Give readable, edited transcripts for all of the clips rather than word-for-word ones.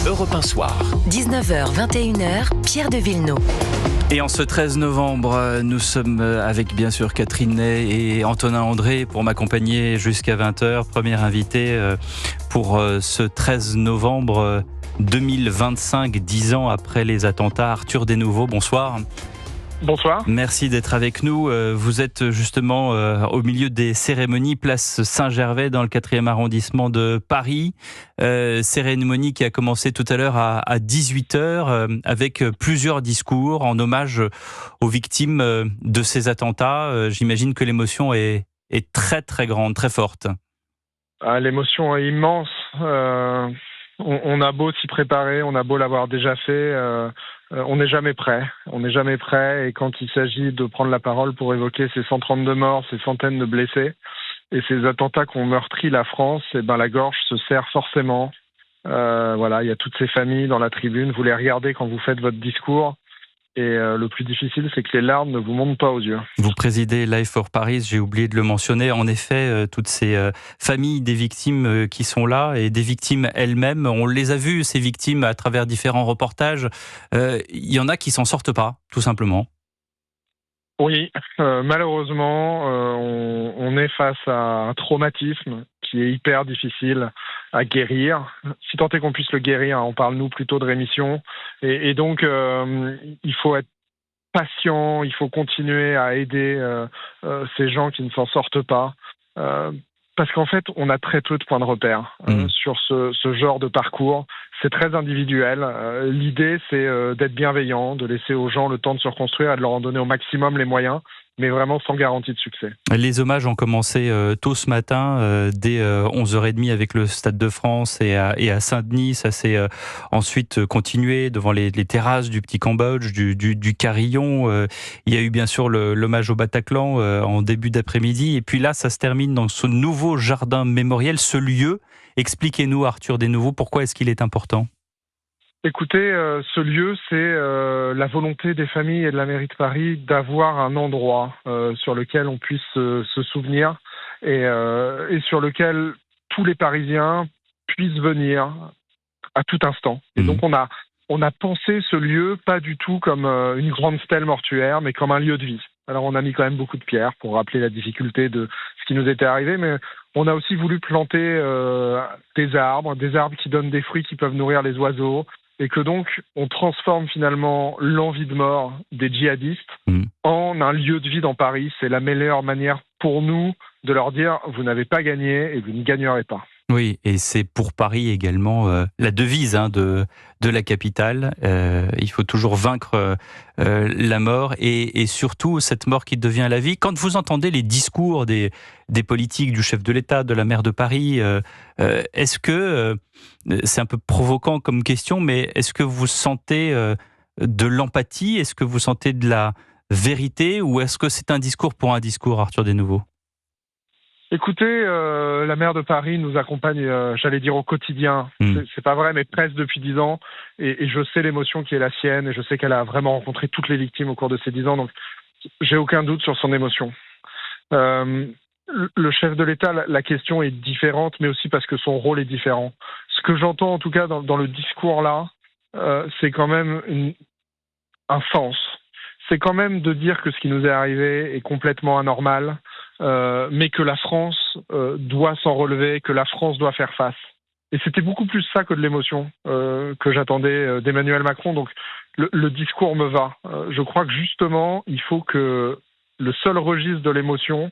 Europe 1 Soir. 19h, 21h, Pierre de Villeneuve. Et en ce 13 novembre, nous sommes avec bien sûr Catherine Ney et Antonin André pour m'accompagner jusqu'à 20h. Premier invité pour ce 13 novembre 2025, 10 ans après les attentats. Arthur Desnouveau, bonsoir. Bonsoir. Merci d'être avec nous. Vous êtes justement au milieu des cérémonies, place Saint-Gervais dans le 4e arrondissement de Paris. Cérémonie qui a commencé tout à l'heure à 18h avec plusieurs discours en hommage aux victimes de ces attentats. J'imagine que l'émotion est très très grande, très forte. L'émotion est immense. On a beau s'y préparer, on a beau l'avoir déjà fait, on n'est jamais prêt. On n'est jamais prêt, et quand il s'agit de prendre la parole pour évoquer ces 132 morts, ces centaines de blessés et ces attentats qui ont meurtri la France, la gorge se serre forcément. Il y a toutes ces familles dans la tribune. Vous les regardez quand vous faites votre discours. Et le plus difficile, c'est que les larmes ne vous montent pas aux yeux. Vous présidez Life for Paris, j'ai oublié de le mentionner. En effet, toutes ces familles des victimes qui sont là et des victimes elles-mêmes, on les a vues, ces victimes, à travers différents reportages. Il y en a qui s'en sortent pas, tout simplement. Oui, malheureusement, on est face à un traumatisme qui est hyper difficile à guérir. Si tant est qu'on puisse le guérir, on parle nous plutôt de rémission. Et donc, il faut être patient, il faut continuer à aider ces gens qui ne s'en sortent pas. Parce qu'en fait, on a très peu de points de repère sur ce genre de parcours. C'est très individuel. L'idée, c'est d'être bienveillant, de laisser aux gens le temps de se reconstruire et de leur en donner au maximum les moyens, mais vraiment sans garantie de succès. Les hommages ont commencé tôt ce matin, dès 11h30 avec le Stade de France et à Saint-Denis. Ça s'est ensuite continué devant les terrasses du Petit Cambodge, du Carillon. Il y a eu bien sûr l'hommage au Bataclan en début d'après-midi. Et puis là, ça se termine dans ce nouveau jardin mémoriel, ce lieu. Expliquez-nous, Arthur Desnouveau, pourquoi est-ce qu'il est important ? Écoutez, ce lieu, c'est la volonté des familles et de la mairie de Paris d'avoir un endroit sur lequel on puisse se souvenir et sur lequel tous les Parisiens puissent venir à tout instant. Et donc on a pensé ce lieu pas du tout comme une grande stèle mortuaire, mais comme un lieu de vie. Alors on a mis quand même beaucoup de pierres pour rappeler la difficulté de ce qui nous était arrivé, mais on a aussi voulu planter des arbres qui donnent des fruits qui peuvent nourrir les oiseaux, et que donc on transforme finalement l'envie de mort des djihadistes en un lieu de vie dans Paris. C'est la meilleure manière pour nous de leur dire « vous n'avez pas gagné et vous ne gagnerez pas ». Oui, et c'est pour Paris également la devise de la capitale. Il faut toujours vaincre la mort et surtout cette mort qui devient la vie. Quand vous entendez les discours des politiques, du chef de l'État, de la maire de Paris, est-ce que, c'est un peu provoquant comme question, mais est-ce que vous sentez de l'empathie ? Est-ce que vous sentez de la vérité ? Ou est-ce que c'est un discours pour un discours, Arthur Desnouveau ? Écoutez, la maire de Paris nous accompagne, j'allais dire au quotidien. C'est pas vrai, mais presque depuis 10 ans. Et je sais l'émotion qui est la sienne. Et je sais qu'elle a vraiment rencontré toutes les victimes au cours de ces 10 ans. Donc, j'ai aucun doute sur son émotion. Le chef de l'État, la question est différente, mais aussi parce que son rôle est différent. Ce que j'entends, en tout cas, dans le discours là, c'est quand même un sens. C'est quand même de dire que ce qui nous est arrivé est complètement anormal, mais que la France doit s'en relever, que la France doit faire face. Et c'était beaucoup plus ça que de l'émotion que j'attendais d'Emmanuel Macron. Donc le discours me va. Je crois que justement, il faut que le seul registre de l'émotion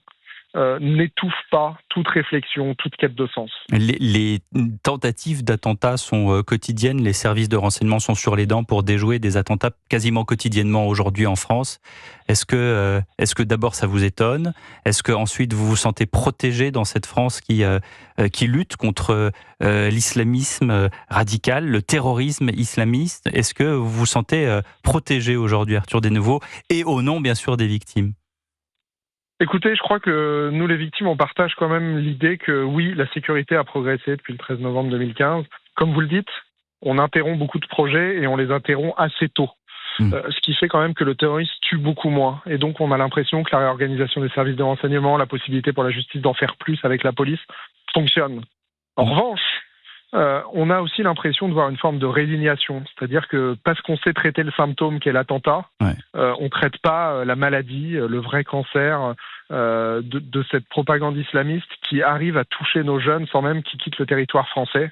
n'étouffe pas toute réflexion, toute quête de sens. Les tentatives d'attentats sont quotidiennes, les services de renseignement sont sur les dents pour déjouer des attentats quasiment quotidiennement aujourd'hui en France. Est-ce que d'abord ça vous étonne ? Est-ce que ensuite vous vous sentez protégé dans cette France qui lutte contre l'islamisme radical, le terrorisme islamiste ? Est-ce que vous vous sentez protégé aujourd'hui, Arthur Desnouveau, et au nom bien sûr des victimes ? Écoutez, je crois que nous, les victimes, on partage quand même l'idée que oui, la sécurité a progressé depuis le 13 novembre 2015. Comme vous le dites, on interrompt beaucoup de projets et on les interrompt assez tôt. Ce qui fait quand même que le terrorisme tue beaucoup moins. Et donc, on a l'impression que la réorganisation des services de renseignement, la possibilité pour la justice d'en faire plus avec la police, fonctionne. En revanche, On a aussi l'impression de voir une forme de résignation, c'est-à-dire que parce qu'on sait traiter le symptôme qu'est l'attentat, on ne traite pas la maladie, le vrai cancer de cette propagande islamiste qui arrive à toucher nos jeunes sans même qu'ils quittent le territoire français.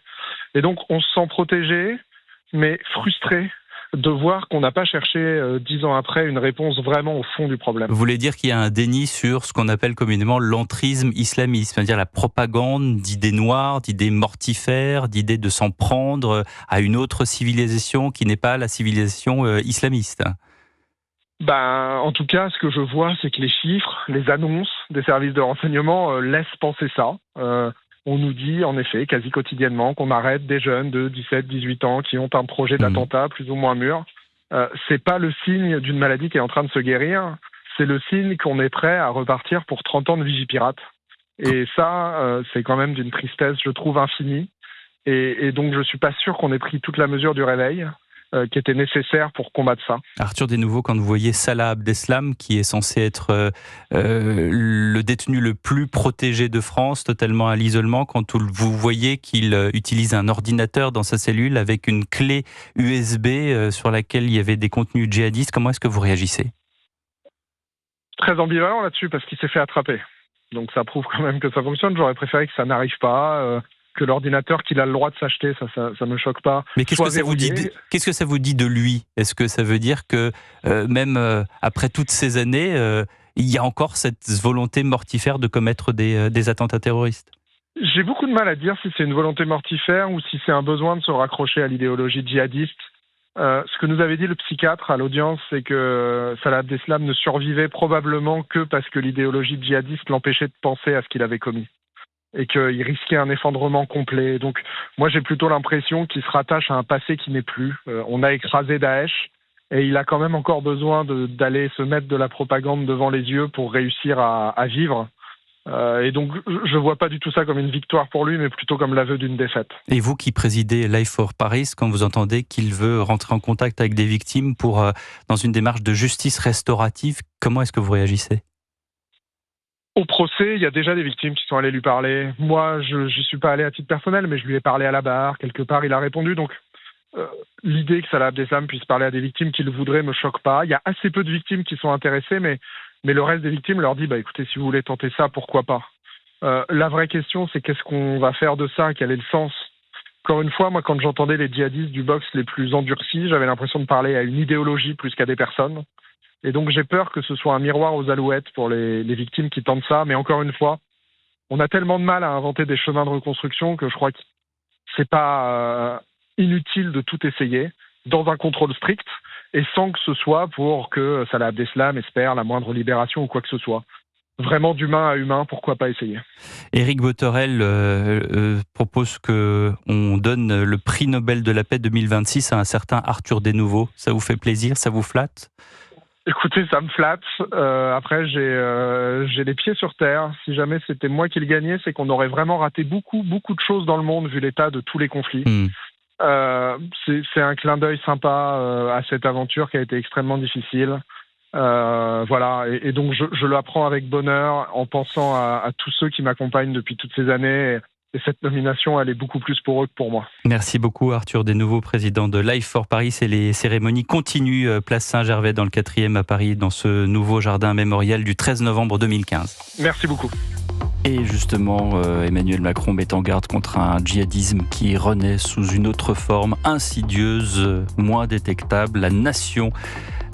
Et donc on se sent protégé, mais frustré de voir qu'on n'a pas cherché 10 ans après une réponse vraiment au fond du problème. Vous voulez dire qu'il y a un déni sur ce qu'on appelle communément l'entrisme islamiste, c'est-à-dire la propagande d'idées noires, d'idées mortifères, d'idées de s'en prendre à une autre civilisation qui n'est pas la civilisation islamiste. En tout cas, ce que je vois, c'est que les chiffres, les annonces des services de renseignement laissent penser ça. On nous dit, en effet, quasi quotidiennement, qu'on arrête des jeunes de 17, 18 ans qui ont un projet d'attentat plus ou moins mûr. C'est pas le signe d'une maladie qui est en train de se guérir, c'est le signe qu'on est prêt à repartir pour 30 ans de Vigipirate. Et ça, c'est quand même d'une tristesse, je trouve, infinie. Et donc, je suis pas sûr qu'on ait pris toute la mesure du réveil qui était nécessaire pour combattre ça. Arthur Desnouveau, quand vous voyez Salah Abdeslam, qui est censé être le détenu le plus protégé de France, totalement à l'isolement, quand vous voyez qu'il utilise un ordinateur dans sa cellule avec une clé USB sur laquelle il y avait des contenus djihadistes, comment est-ce que vous réagissez ? Très ambivalent là-dessus, parce qu'il s'est fait attraper. Donc ça prouve quand même que ça fonctionne. J'aurais préféré que ça n'arrive pas. Que l'ordinateur qu'il a le droit de s'acheter, ça me choque pas. Mais qu'est-ce que ça vous dit de lui ? Est-ce que ça veut dire que même après toutes ces années, il y a encore cette volonté mortifère de commettre des attentats terroristes ? J'ai beaucoup de mal à dire si c'est une volonté mortifère ou si c'est un besoin de se raccrocher à l'idéologie djihadiste. Ce que nous avait dit le psychiatre à l'audience, c'est que Salah Abdeslam ne survivait probablement que parce que l'idéologie djihadiste l'empêchait de penser à ce qu'il avait commis. Et qu'il risquait un effondrement complet. Donc moi j'ai plutôt l'impression qu'il se rattache à un passé qui n'est plus. On a écrasé Daesh et il a quand même encore besoin d'aller se mettre de la propagande devant les yeux pour réussir à vivre. Et donc je vois pas du tout ça comme une victoire pour lui, mais plutôt comme l'aveu d'une défaite. Et vous qui présidez Life for Paris, quand vous entendez qu'il veut rentrer en contact avec des victimes pour dans une démarche de justice restaurative, comment est-ce que vous réagissez ? Au procès, il y a déjà des victimes qui sont allées lui parler. Moi, je n'y suis pas allé à titre personnel, mais je lui ai parlé à la barre. Quelque part, il a répondu. Donc, l'idée que Salah Abdeslam puisse parler à des victimes qu'il voudrait me choque pas. Il y a assez peu de victimes qui sont intéressées, mais le reste des victimes leur dit, écoutez, si vous voulez tenter ça, pourquoi pas ? La vraie question, c'est qu'est-ce qu'on va faire de ça ? Quel est le sens ? Encore une fois, moi, quand j'entendais les djihadistes du box les plus endurcis, j'avais l'impression de parler à une idéologie plus qu'à des personnes. Et donc j'ai peur que ce soit un miroir aux alouettes pour les victimes qui tentent ça. Mais encore une fois, on a tellement de mal à inventer des chemins de reconstruction que je crois que c'est pas inutile de tout essayer dans un contrôle strict et sans que ce soit pour que Salah Abdeslam espère la moindre libération ou quoi que ce soit. Vraiment d'humain à humain, pourquoi pas essayer ? Éric Bothorel propose qu'on donne le prix Nobel de la paix 2026 à un certain Arthur Desnouveau. Ça vous fait plaisir ? Ça vous flatte ? Écoutez, ça me flatte. Après, j'ai les pieds sur terre. Si jamais c'était moi qui le gagnais, c'est qu'on aurait vraiment raté beaucoup de choses dans le monde vu l'état de tous les conflits. C'est un clin d'œil sympa à cette aventure qui a été extrêmement difficile. Voilà. Et donc, je la prends avec bonheur en pensant à tous ceux qui m'accompagnent depuis toutes ces années. Et cette nomination, elle est beaucoup plus pour eux que pour moi. Merci beaucoup Arthur Desnouveau, président de Life for Paris. Et les cérémonies continuent place Saint-Gervais dans le 4e à Paris, dans ce nouveau jardin mémorial du 13 novembre 2015. Merci beaucoup. Et justement, Emmanuel Macron met en garde contre un djihadisme qui renaît sous une autre forme, insidieuse, moins détectable. La nation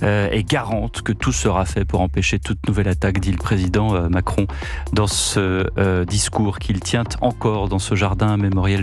est garante que tout sera fait pour empêcher toute nouvelle attaque, dit le président Macron dans ce discours qu'il tient encore dans ce jardin mémorial